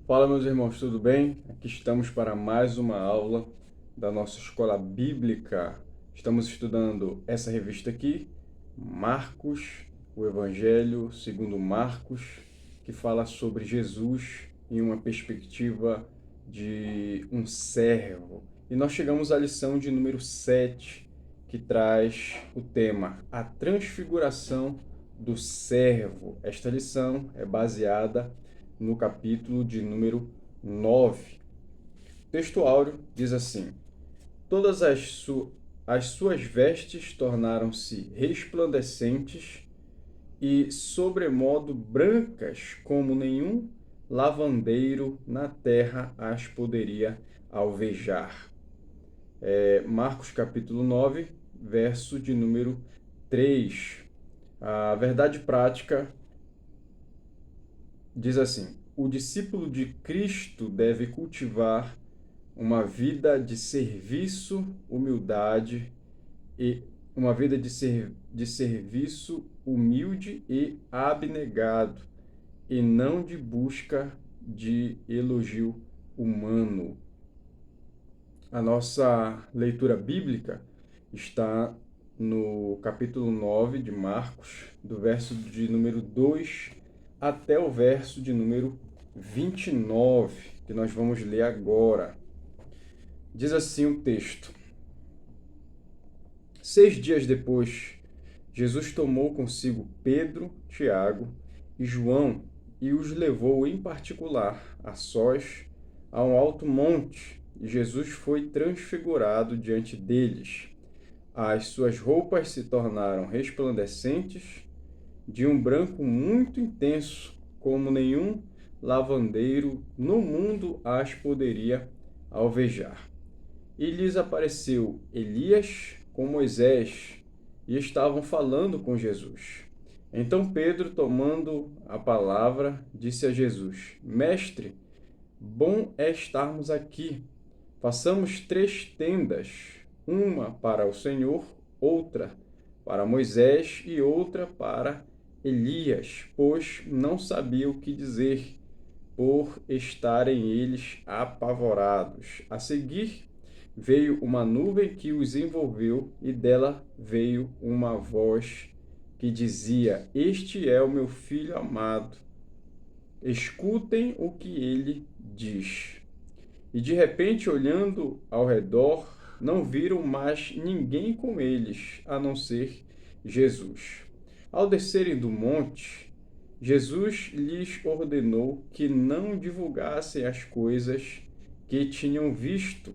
Fala, meus irmãos, tudo bem? Aqui estamos para mais uma aula da nossa escola bíblica. Estamos estudando essa revista aqui, Marcos, o Evangelho segundo Marcos, que fala sobre Jesus em uma perspectiva de um servo. E nós chegamos à lição de número 7, que traz o tema A Transfiguração do Servo. Esta lição é baseada no capítulo de número 9. O texto áureo diz assim: Todas as suas vestes tornaram-se resplandecentes e sobremodo brancas, como nenhum lavandeiro na terra as poderia alvejar. Marcos capítulo 9, verso de número 3. A verdade prática diz assim: o discípulo de Cristo deve cultivar uma vida de serviço, humildade e uma vida de serviço humilde e abnegado, e não de busca de elogio humano. A nossa leitura bíblica está no capítulo 9 de Marcos, do verso de número 2 até o verso de número 29, que nós vamos ler agora. Diz assim o texto: 6 dias depois, Jesus tomou consigo Pedro, Tiago e João e os levou em particular, a sós, a um alto monte, e Jesus foi transfigurado diante deles. As suas roupas se tornaram resplandecentes, de um branco muito intenso, como nenhum lavandeiro no mundo as poderia alvejar. E lhes apareceu Elias com Moisés, e estavam falando com Jesus. Então Pedro, tomando a palavra, disse a Jesus: Mestre, bom é estarmos aqui. Façamos 3 tendas, uma para o Senhor, outra para Moisés e outra para Elias, pois não sabia o que dizer, por estarem eles apavorados. A seguir, veio uma nuvem que os envolveu, e dela veio uma voz que dizia: Este é o meu filho amado. Escutem o que ele diz. E de repente, olhando ao redor, não viram mais ninguém com eles, a não ser Jesus. Ao descerem do monte, Jesus lhes ordenou que não divulgassem as coisas que tinham visto,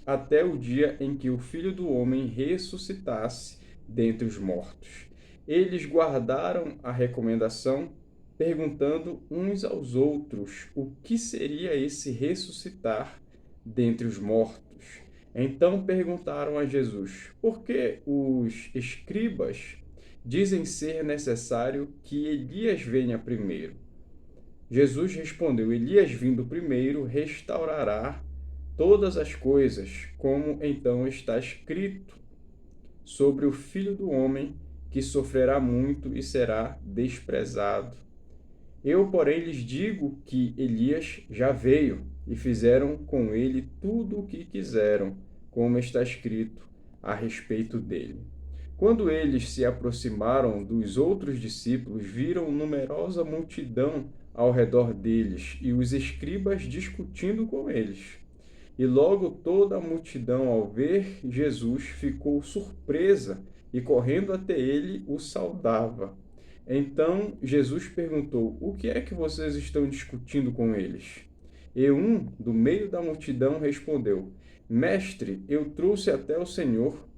até o dia em que o Filho do Homem ressuscitasse dentre os mortos. Eles guardaram a recomendação, perguntando uns aos outros o que seria esse ressuscitar dentre os mortos. Então perguntaram a Jesus: por que os escribas dizem ser necessário que Elias venha primeiro? Jesus respondeu: Elias, vindo primeiro, restaurará todas as coisas, como então está escrito sobre o Filho do Homem, que sofrerá muito e será desprezado. Eu, porém, lhes digo que Elias já veio, e fizeram com ele tudo o que quiseram, como está escrito a respeito dele. Quando eles se aproximaram dos outros discípulos, viram numerosa multidão ao redor deles e os escribas discutindo com eles. E logo toda a multidão, ao ver Jesus, ficou surpresa e, correndo até ele, o saudava. Então Jesus perguntou: o que é que vocês estão discutindo com eles? E um, do meio da multidão, respondeu: Mestre, eu trouxe até o Senhor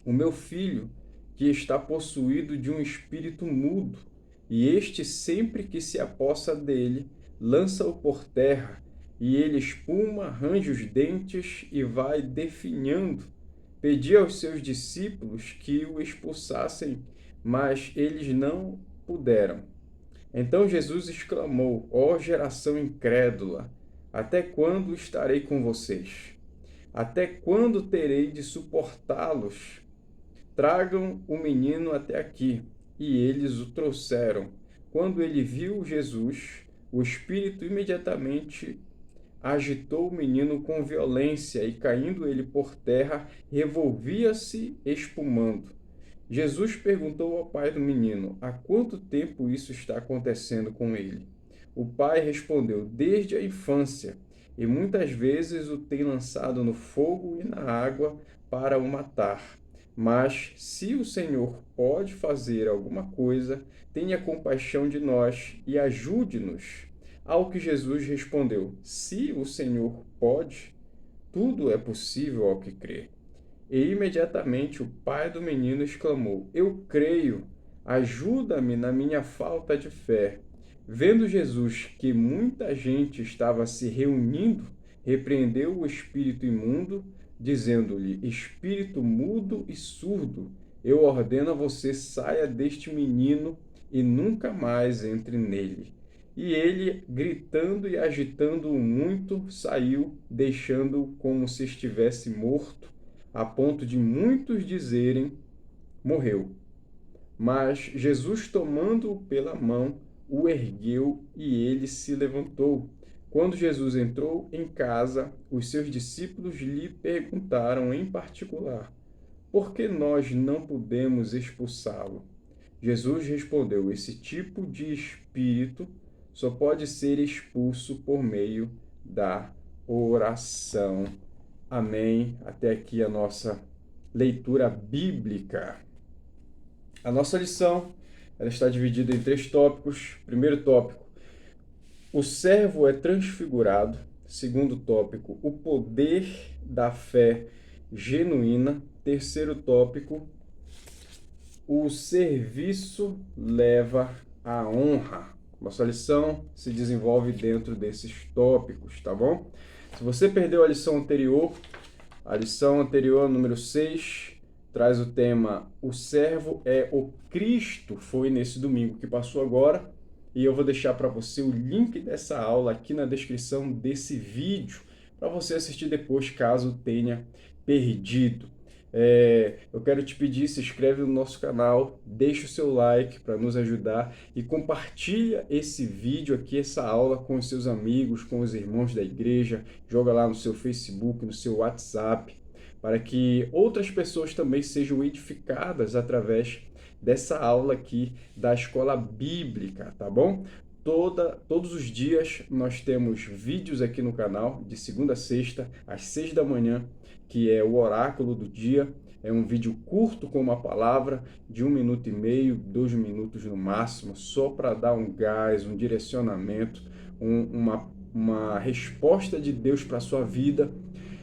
o meu filho, que está possuído de um espírito mudo, e este, sempre que se apossa dele, lança-o por terra, e ele espuma, range os dentes e vai definhando. Pedi aos seus discípulos que o expulsassem, mas eles não puderam. Então Jesus exclamou: ó geração incrédula, até quando estarei com vocês? Até quando terei de suportá-los? Tragam o menino até aqui. E eles o trouxeram. Quando ele viu Jesus, O espírito imediatamente agitou o menino com violência e, caindo ele por terra, revolvia-se espumando. Jesus perguntou ao pai do menino: há quanto tempo isso está acontecendo com ele? O pai respondeu: desde a infância, e muitas vezes o tem lançado no fogo e na água para o matar. Mas se o Senhor pode fazer alguma coisa, tenha compaixão de nós e ajude-nos. Ao que Jesus respondeu: se o Senhor pode, tudo é possível ao que crê. E imediatamente o pai do menino exclamou: eu creio, ajuda-me na minha falta de fé. Vendo Jesus que muita gente estava se reunindo, repreendeu o espírito imundo, dizendo-lhe: espírito mudo e surdo, eu ordeno a você, saia deste menino e nunca mais entre nele. E ele, gritando e agitando-o muito, saiu, deixando-o como se estivesse morto, a ponto de muitos dizerem: morreu. Mas Jesus, tomando-o pela mão, o ergueu e ele se levantou. Quando Jesus entrou em casa, os seus discípulos lhe perguntaram em particular: por que nós não pudemos expulsá-lo? Jesus respondeu: esse tipo de espírito só pode ser expulso por meio da oração. Amém. Até aqui a nossa leitura bíblica. A nossa lição, ela está dividida em 3 tópicos. Primeiro tópico: o servo é transfigurado. Segundo tópico: o poder da fé genuína. Terceiro tópico: o serviço leva à honra. Nossa lição se desenvolve dentro desses tópicos, tá bom? Se você perdeu a lição anterior, número 6, traz o tema O Servo é o Cristo. Foi nesse domingo que passou agora. E eu vou deixar para você o link dessa aula aqui na descrição desse vídeo, para você assistir depois, caso tenha perdido. Eu quero te pedir, se inscreve no nosso canal, deixa o seu like para nos ajudar e compartilha esse vídeo aqui, essa aula com os seus amigos, com os irmãos da igreja, joga lá no seu Facebook, no seu WhatsApp, para que outras pessoas também sejam edificadas através dessa aula aqui da Escola Bíblica, tá bom? Todos os dias nós temos vídeos aqui no canal, de segunda a sexta, às 6 da manhã, que é o oráculo do dia. É um vídeo curto com uma palavra, de 1 minuto e meio, 2 minutos no máximo, só para dar um gás, um direcionamento, uma resposta de Deus para a sua vida.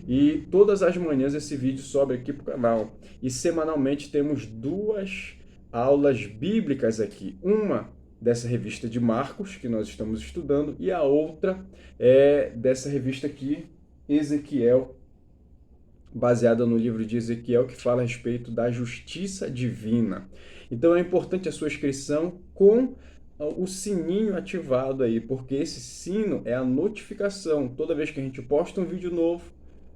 E todas as manhãs esse vídeo sobe aqui para o canal. E semanalmente temos 2 aulas bíblicas aqui. Uma dessa revista de Marcos, que nós estamos estudando, e a outra é dessa revista aqui, Ezequiel, baseada no livro de Ezequiel, que fala a respeito da justiça divina. Então é importante a sua inscrição com o sininho ativado aí, porque esse sino é a notificação. Toda vez que a gente posta um vídeo novo,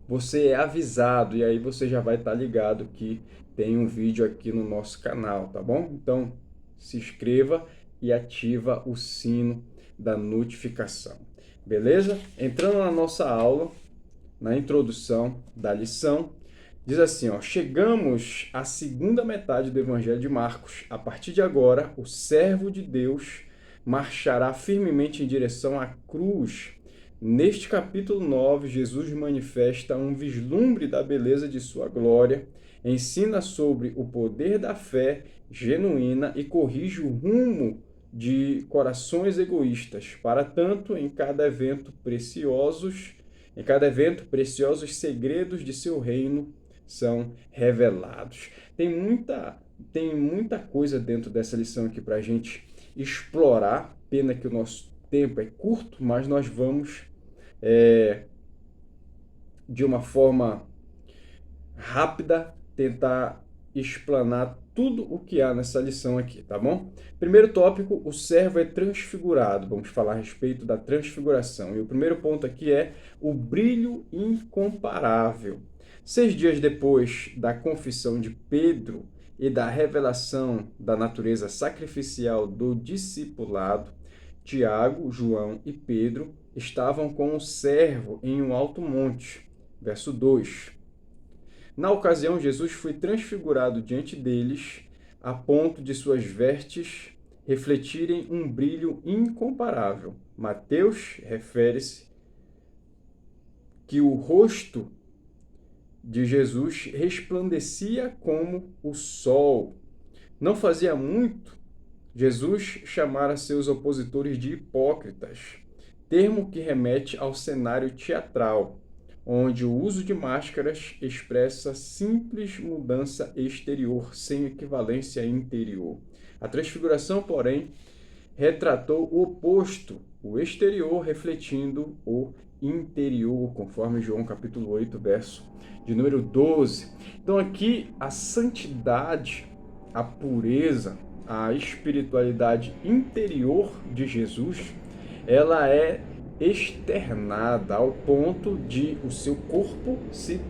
você é avisado, e aí você já vai estar ligado que tem um vídeo aqui no nosso canal, tá bom? Então, se inscreva e ativa o sino da notificação, beleza? Entrando na nossa aula, na introdução da lição, diz assim, ó: chegamos à segunda metade do Evangelho de Marcos. A partir de agora, o servo de Deus marchará firmemente em direção à cruz. Neste capítulo 9, Jesus manifesta um vislumbre da beleza de sua glória, ensina sobre o poder da fé genuína e corrige o rumo de corações egoístas. Para tanto, em cada evento, preciosos segredos de seu reino são revelados. Tem muita coisa dentro dessa lição aqui para a gente explorar. Pena que o nosso tempo é curto, mas nós vamos, de uma forma rápida, tentar explanar tudo o que há nessa lição aqui, tá bom? Primeiro tópico: o servo é transfigurado. Vamos falar a respeito da transfiguração. E o primeiro ponto aqui é o brilho incomparável. 6 dias depois da confissão de Pedro e da revelação da natureza sacrificial do discipulado, Tiago, João e Pedro estavam com o servo em um alto monte. Verso 2. Na ocasião, Jesus foi transfigurado diante deles, a ponto de suas vestes refletirem um brilho incomparável. Mateus refere-se que o rosto de Jesus resplandecia como o sol. Não fazia muito, Jesus chamara seus opositores de hipócritas, termo que remete ao cenário teatral, onde o uso de máscaras expressa simples mudança exterior, sem equivalência interior. A transfiguração, porém, retratou o oposto, o exterior refletindo o interior, conforme João capítulo 8, verso de número 12. Então aqui a santidade, a pureza, a espiritualidade interior de Jesus, ela é externada ao ponto de o seu corpo se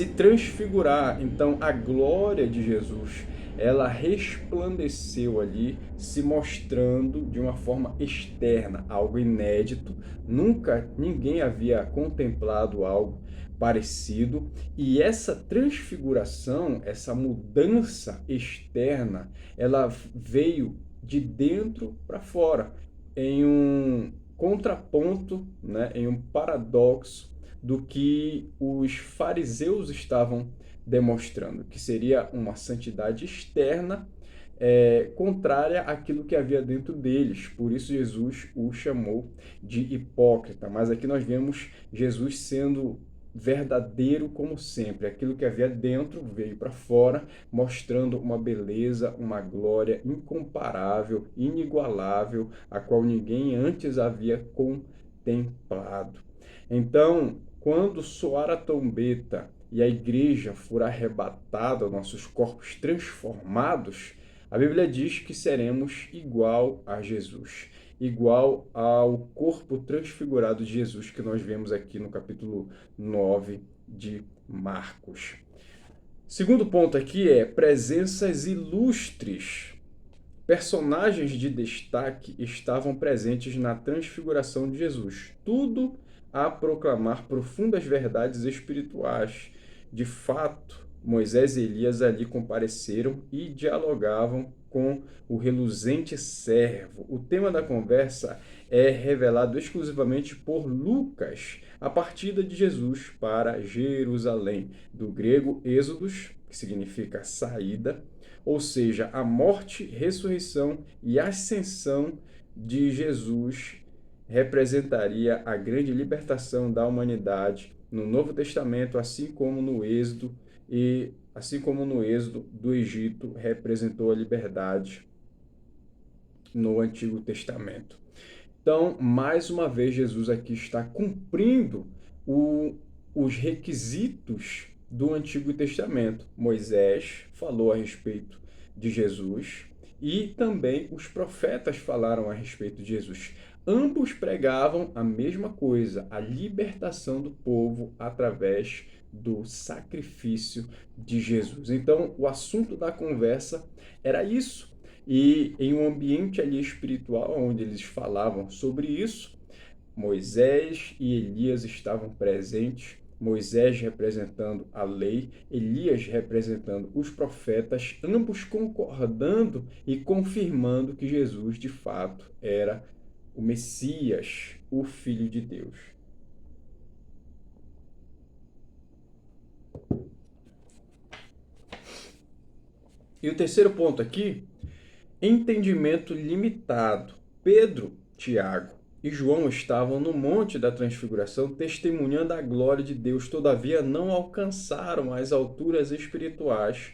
transfigurar. Então a glória de Jesus, ela resplandeceu ali, se mostrando de uma forma externa, algo inédito. Nunca ninguém havia contemplado algo parecido, e essa transfiguração, essa mudança externa, ela veio de dentro para fora, em um contraponto, né, em um paradoxo do que os fariseus estavam demonstrando, que seria uma santidade externa, contrária àquilo que havia dentro deles. Por isso Jesus o chamou de hipócrita. Mas aqui nós vemos Jesus sendo verdadeiro como sempre. Aquilo que havia dentro veio para fora, mostrando uma beleza, uma glória incomparável, inigualável, a qual ninguém antes havia contemplado. Então, quando soar a trombeta e a igreja for arrebatada, nossos corpos transformados, a Bíblia diz que seremos igual a Jesus, igual ao corpo transfigurado de Jesus que nós vemos aqui no capítulo 9 de Marcos. Segundo ponto aqui é presenças ilustres. Personagens de destaque estavam presentes na transfiguração de Jesus. Tudo a proclamar profundas verdades espirituais. De fato, Moisés e Elias ali compareceram e dialogavam com o reluzente servo. O tema da conversa é revelado exclusivamente por Lucas, a partida de Jesus para Jerusalém, do grego êxodos, que significa saída, ou seja, a morte, ressurreição e ascensão de Jesus representaria a grande libertação da humanidade no Novo Testamento, assim como no Êxodo do Egito representou a liberdade no Antigo Testamento. Então, mais uma vez, Jesus aqui está cumprindo os requisitos do Antigo Testamento. Moisés falou a respeito de Jesus e também os profetas falaram a respeito de Jesus. Ambos pregavam a mesma coisa, a libertação do povo através do sacrifício de Jesus. Então, o assunto da conversa era isso. E em um ambiente ali espiritual, onde eles falavam sobre isso, Moisés e Elias estavam presentes, Moisés representando a lei, Elias representando os profetas, ambos concordando e confirmando que Jesus, de fato, era o Messias, o Filho de Deus. E o terceiro ponto aqui, entendimento limitado. Pedro, Tiago e João estavam no Monte da Transfiguração testemunhando a glória de Deus, todavia não alcançaram as alturas espirituais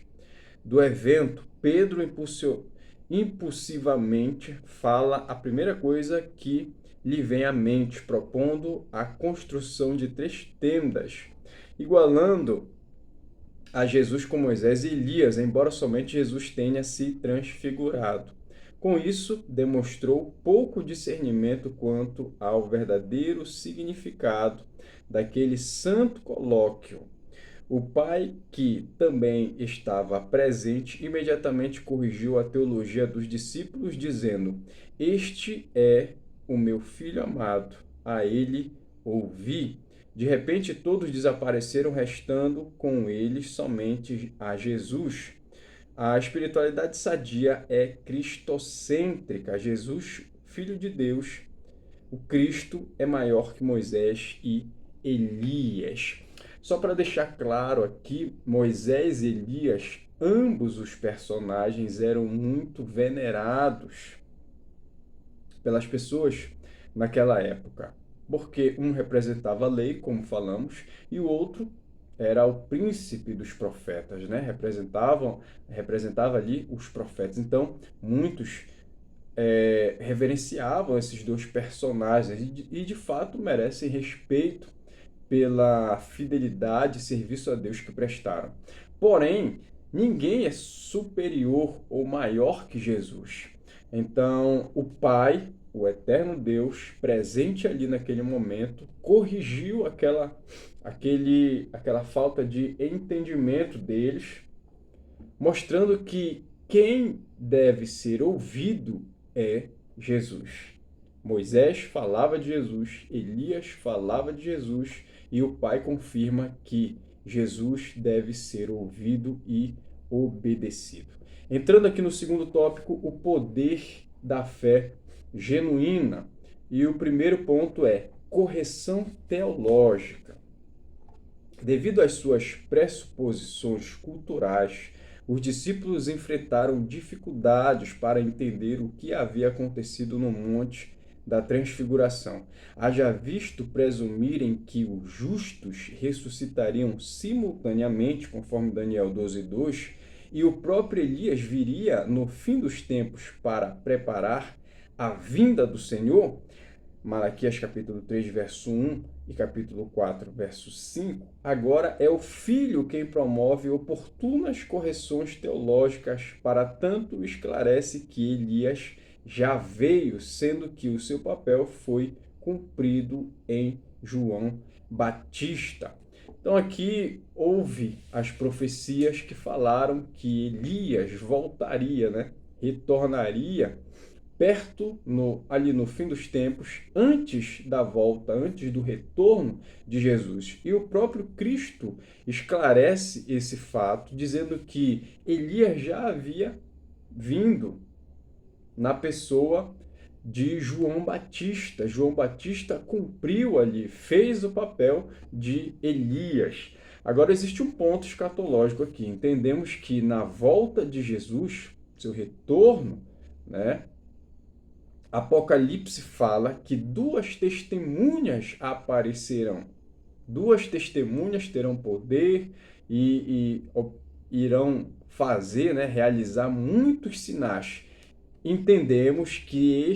do evento. Pedro impulsivamente fala a primeira coisa que lhe vem à mente, propondo a construção de 3 tendas, igualando a Jesus com Moisés e Elias, embora somente Jesus tenha se transfigurado. Com isso, demonstrou pouco discernimento quanto ao verdadeiro significado daquele santo colóquio. O pai, que também estava presente, imediatamente corrigiu a teologia dos discípulos, dizendo: Este é o meu filho amado, a ele ouvi. De repente, todos desapareceram, restando com eles somente a Jesus. A espiritualidade sadia é cristocêntrica. Jesus, Filho de Deus, o Cristo é maior que Moisés e Elias. Só para deixar claro aqui, Moisés e Elias, ambos os personagens eram muito venerados pelas pessoas naquela época, porque um representava a lei, como falamos, e o outro era o príncipe dos profetas, né? Representava ali os profetas. Então, muitos reverenciavam esses dois personagens e de fato merecem respeito pela fidelidade e serviço a Deus que prestaram. Porém, ninguém é superior ou maior que Jesus. Então, o Pai, o eterno Deus, presente ali naquele momento, corrigiu aquela falta de entendimento deles, mostrando que quem deve ser ouvido é Jesus. Moisés falava de Jesus, Elias falava de Jesus, e o Pai confirma que Jesus deve ser ouvido e obedecido. Entrando aqui no segundo tópico, o poder da fé genuína. E o primeiro ponto é correção teológica. Devido às suas pressuposições culturais, os discípulos enfrentaram dificuldades para entender o que havia acontecido no Monte da Transfiguração. Haja visto presumirem que os justos ressuscitariam simultaneamente, conforme Daniel 12:2, e o próprio Elias viria no fim dos tempos para preparar a vinda do Senhor. Malaquias capítulo 3, verso 1 e capítulo 4, verso 5, agora é o Filho quem promove oportunas correções teológicas, para tanto esclarece que Elias já veio, sendo que o seu papel foi cumprido em João Batista. Então aqui houve as profecias que falaram que Elias voltaria, né? Retornaria ali no fim dos tempos, antes da volta, antes do retorno de Jesus. E o próprio Cristo esclarece esse fato, dizendo que Elias já havia vindo na pessoa de João Batista. João Batista cumpriu ali, fez o papel de Elias. Agora existe um ponto escatológico aqui. Entendemos que na volta de Jesus, seu retorno, né? Apocalipse fala que duas testemunhas aparecerão. Duas testemunhas terão poder e irão fazer, né, realizar muitos sinais. Entendemos que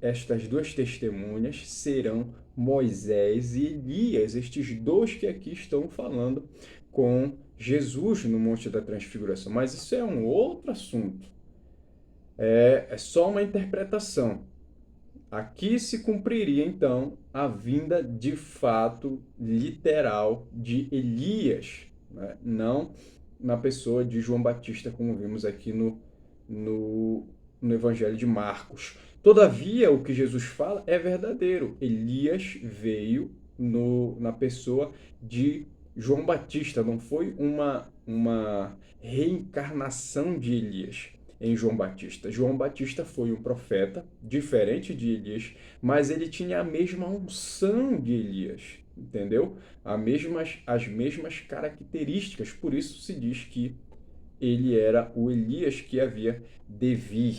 estas duas testemunhas serão Moisés e Elias, estes dois que aqui estão falando com Jesus no Monte da Transfiguração. Mas isso é um outro assunto. É só uma interpretação. Aqui se cumpriria, então, a vinda de fato literal de Elias, né? Não na pessoa de João Batista, como vimos aqui no Evangelho de Marcos. Todavia, o que Jesus fala é verdadeiro. Elias veio na pessoa de João Batista, não foi uma reencarnação de Elias em João Batista. João Batista foi um profeta, diferente de Elias, mas ele tinha a mesma unção de Elias, entendeu? As mesmas características, por isso se diz que ele era o Elias que havia de vir.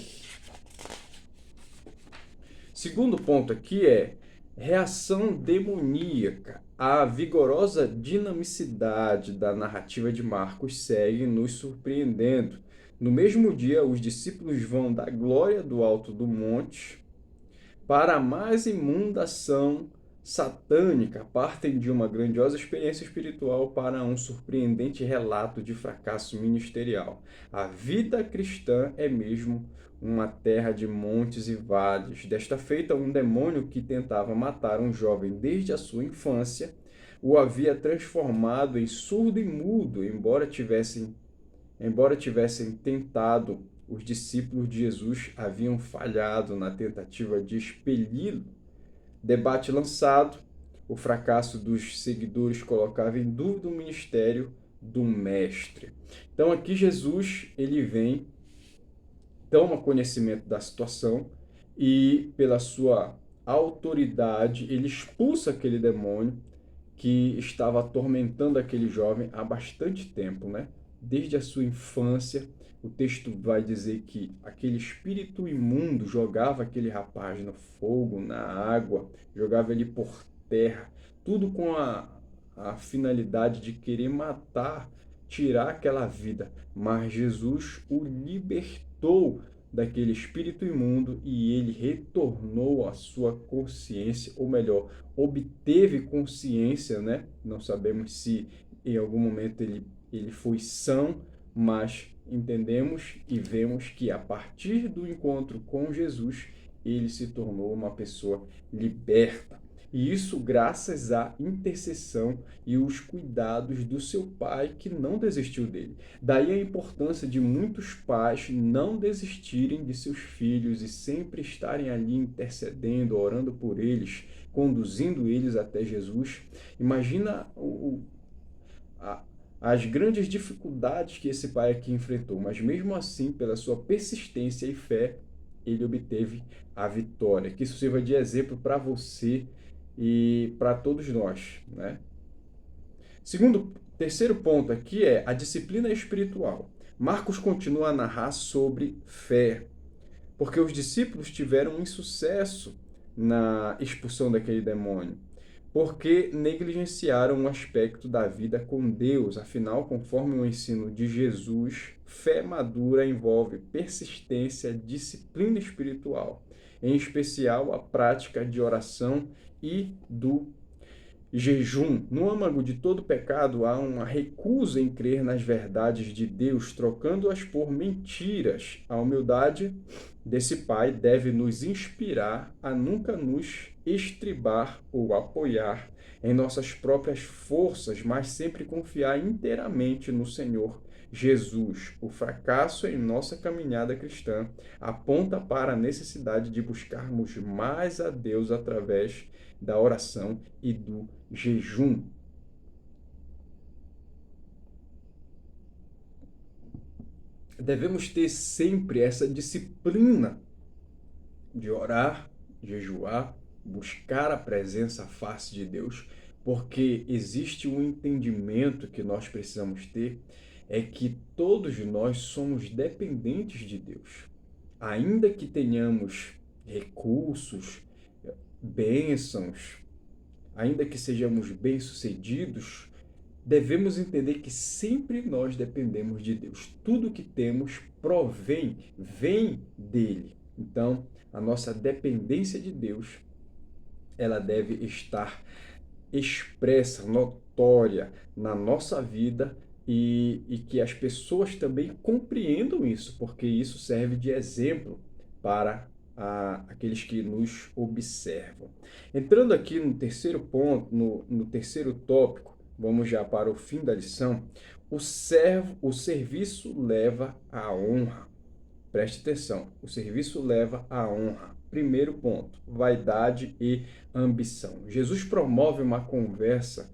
Segundo ponto aqui é reação demoníaca. A vigorosa dinamicidade da narrativa de Marcos segue nos surpreendendo. No mesmo dia, os discípulos vão da glória do alto do monte para a mais imunda ação satânica, partem de uma grandiosa experiência espiritual para um surpreendente relato de fracasso ministerial. A vida cristã é mesmo uma terra de montes e vales. Desta feita, um demônio que tentava matar um jovem desde a sua infância o havia transformado em surdo e mudo, embora tivessem tentado, os discípulos de Jesus haviam falhado na tentativa de expeli-lo. Debate lançado, o fracasso dos seguidores colocava em dúvida o ministério do mestre. Então aqui Jesus, ele vem, toma conhecimento da situação e pela sua autoridade, ele expulsa aquele demônio que estava atormentando aquele jovem há bastante tempo, né? Desde a sua infância, o texto vai dizer que aquele espírito imundo jogava aquele rapaz no fogo, na água, jogava ele por terra, tudo com a finalidade de querer matar, tirar aquela vida. Mas Jesus o libertou daquele espírito imundo e ele retornou à sua consciência, ou melhor, obteve consciência, né? Não sabemos se em algum momento ele foi são, mas entendemos e vemos que a partir do encontro com Jesus, ele se tornou uma pessoa liberta. E isso graças à intercessão e os cuidados do seu pai, que não desistiu dele. Daí a importância de muitos pais não desistirem de seus filhos e sempre estarem ali intercedendo, orando por eles, conduzindo eles até Jesus. Imagina as grandes dificuldades que esse pai aqui enfrentou, mas mesmo assim, pela sua persistência e fé, ele obteve a vitória. Que isso sirva de exemplo para você e para todos nós, né? Terceiro ponto aqui é a disciplina espiritual. Marcos continua a narrar sobre fé, porque os discípulos tiveram um insucesso na expulsão daquele demônio, porque negligenciaram um aspecto da vida com Deus. Afinal, conforme o ensino de Jesus, fé madura envolve persistência, disciplina espiritual, em especial a prática de oração e do jejum. No âmago de todo pecado há uma recusa em crer nas verdades de Deus, trocando-as por mentiras. A humildade desse Pai deve nos inspirar a nunca nos estribar ou apoiar em nossas próprias forças, mas sempre confiar inteiramente no Senhor Jesus. O fracasso em nossa caminhada cristã aponta para a necessidade de buscarmos mais a Deus através da oração e do jejum. Devemos ter sempre essa disciplina de orar, jejuar, buscar a presença, a face de Deus, porque existe um entendimento que nós precisamos ter, é que todos nós somos dependentes de Deus. Ainda que tenhamos recursos, bênçãos, ainda que sejamos bem-sucedidos, devemos entender que sempre nós dependemos de Deus. Tudo que temos vem dele. Então, a nossa dependência de Deus, ela deve estar expressa, notória na nossa vida e que as pessoas também compreendam isso, porque isso serve de exemplo para aqueles que nos observam. Entrando aqui no terceiro ponto, no terceiro tópico, vamos já para o fim da lição. O serviço leva à honra. Preste atenção, o serviço leva à honra. Primeiro ponto, vaidade e ambição. Jesus promove uma conversa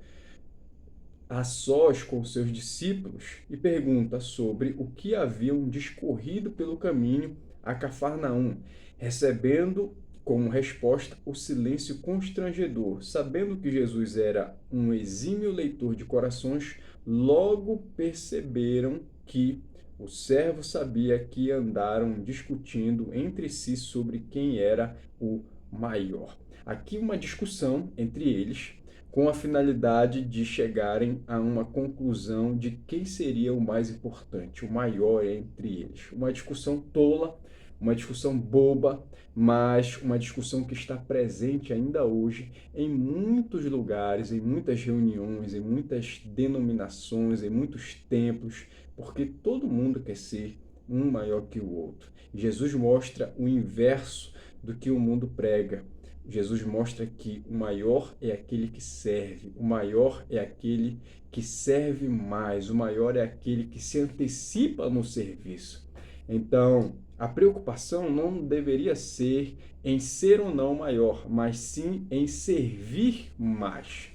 a sós com seus discípulos e pergunta sobre o que haviam discorrido pelo caminho a Cafarnaum, recebendo como resposta o silêncio constrangedor. Sabendo que Jesus era um exímio leitor de corações, logo perceberam que o servo sabia que andaram discutindo entre si sobre quem era o maior. Aqui uma discussão entre eles, com a finalidade de chegarem a uma conclusão de quem seria o mais importante, o maior entre eles. Uma discussão tola, uma discussão boba, mas uma discussão que está presente ainda hoje em muitos lugares, em muitas reuniões, em muitas denominações, em muitos templos, porque todo mundo quer ser um maior que o outro. Jesus mostra o inverso do que o mundo prega. Jesus mostra que o maior é aquele que serve, o maior é aquele que serve mais, o maior é aquele que se antecipa no serviço. Então, a preocupação não deveria ser em ser ou não maior, mas sim em servir mais.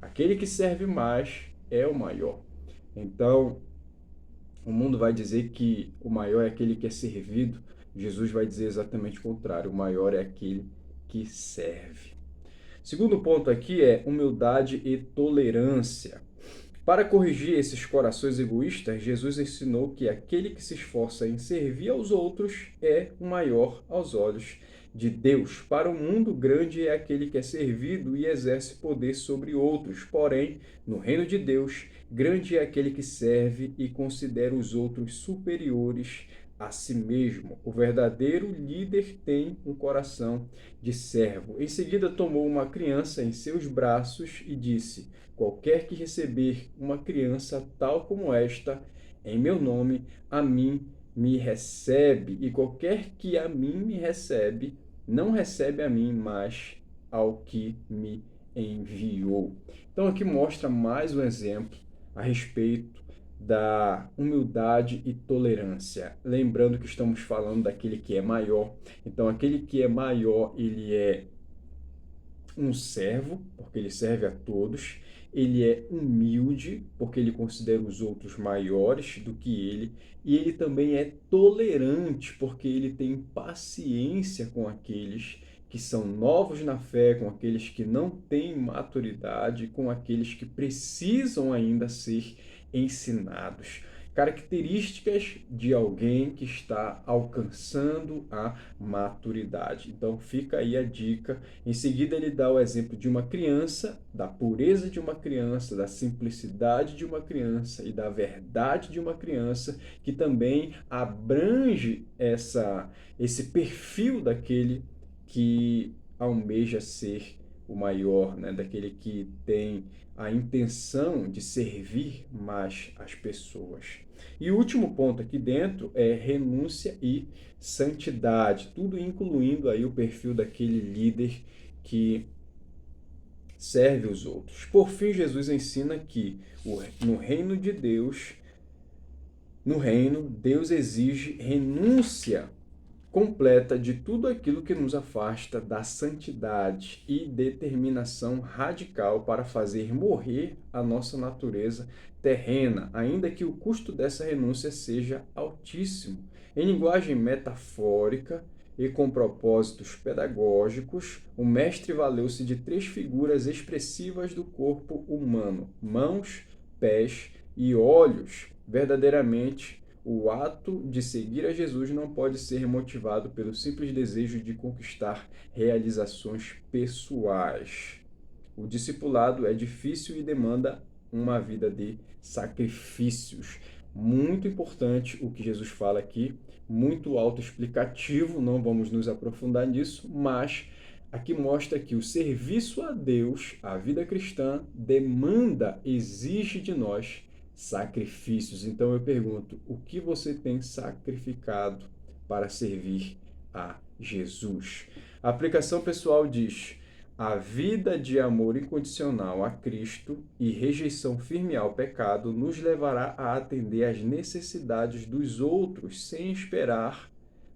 Aquele que serve mais é o maior. Então, o mundo vai dizer que o maior é aquele que é servido. Jesus vai dizer exatamente o contrário. O maior é aquele que serve. Segundo ponto aqui é humildade e tolerância. Para corrigir esses corações egoístas, Jesus ensinou que aquele que se esforça em servir aos outros é o maior aos olhos de Deus. Para o mundo, grande é aquele que é servido e exerce poder sobre outros. Porém, no reino de Deus, grande é aquele que serve e considera os outros superiores a si mesmo. O verdadeiro líder tem um coração de servo. Em seguida, tomou uma criança em seus braços e disse: qualquer que receber uma criança tal como esta, em meu nome, a mim me recebe. E qualquer que a mim me recebe, não recebe a mim, mas ao que me enviou. Então aqui mostra mais um exemplo a respeito da humildade e tolerância. Lembrando que estamos falando daquele que é maior. Então aquele que é maior, ele é um servo, porque ele serve a todos. Ele é humilde, porque ele considera os outros maiores do que ele. E ele também é tolerante, porque ele tem paciência com aqueles que são novos na fé, com aqueles que não têm maturidade, com aqueles que precisam ainda ser ensinados. Características de alguém que está alcançando a maturidade. Então fica aí a dica. Em seguida ele dá o exemplo de uma criança, da pureza de uma criança, da simplicidade de uma criança e da verdade de uma criança, que também abrange esse perfil daquele que almeja ser o maior, né? Daquele que tem a intenção de servir mais as pessoas. E o último ponto aqui dentro é renúncia e santidade, tudo incluindo aí o perfil daquele líder que serve os outros. Por fim, Jesus ensina que no reino de Deus, Deus exige renúncia completa de tudo aquilo que nos afasta da santidade e determinação radical para fazer morrer a nossa natureza terrena, ainda que o custo dessa renúncia seja altíssimo. Em linguagem metafórica e com propósitos pedagógicos, o mestre valeu-se de três figuras expressivas do corpo humano: mãos, pés e olhos. Verdadeiramente, o ato de seguir a Jesus não pode ser motivado pelo simples desejo de conquistar realizações pessoais. O discipulado é difícil e demanda uma vida de sacrifícios. Muito importante o que Jesus fala aqui, muito autoexplicativo, não vamos nos aprofundar nisso, mas aqui mostra que o serviço a Deus, a vida cristã, demanda, exige de nós sacrifícios. Então eu pergunto, o que você tem sacrificado para servir a Jesus? A aplicação pessoal diz: a vida de amor incondicional a Cristo e rejeição firme ao pecado nos levará a atender às necessidades dos outros sem esperar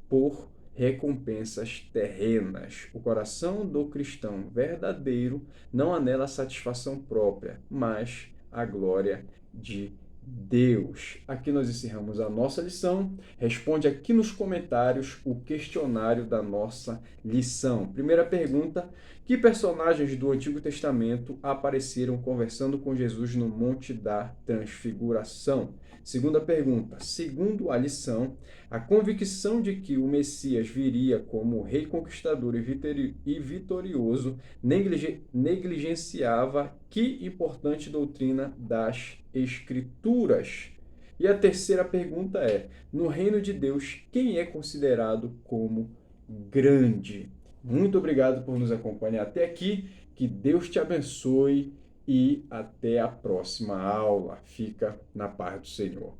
por recompensas terrenas. O coração do cristão verdadeiro não anela a satisfação própria, mas a glória de Deus. Aqui nós encerramos a nossa lição. Responde aqui nos comentários o questionário da nossa lição. Primeira pergunta: que personagens do Antigo Testamento apareceram conversando com Jesus no Monte da Transfiguração? Segunda pergunta: segundo a lição, a convicção de que o Messias viria como rei conquistador e vitorioso negligenciava que importante doutrina das Escrituras? E a terceira pergunta é: no reino de Deus, quem é considerado como grande? Muito obrigado por nos acompanhar até aqui. Que Deus te abençoe e até a próxima aula. Fica na paz do Senhor.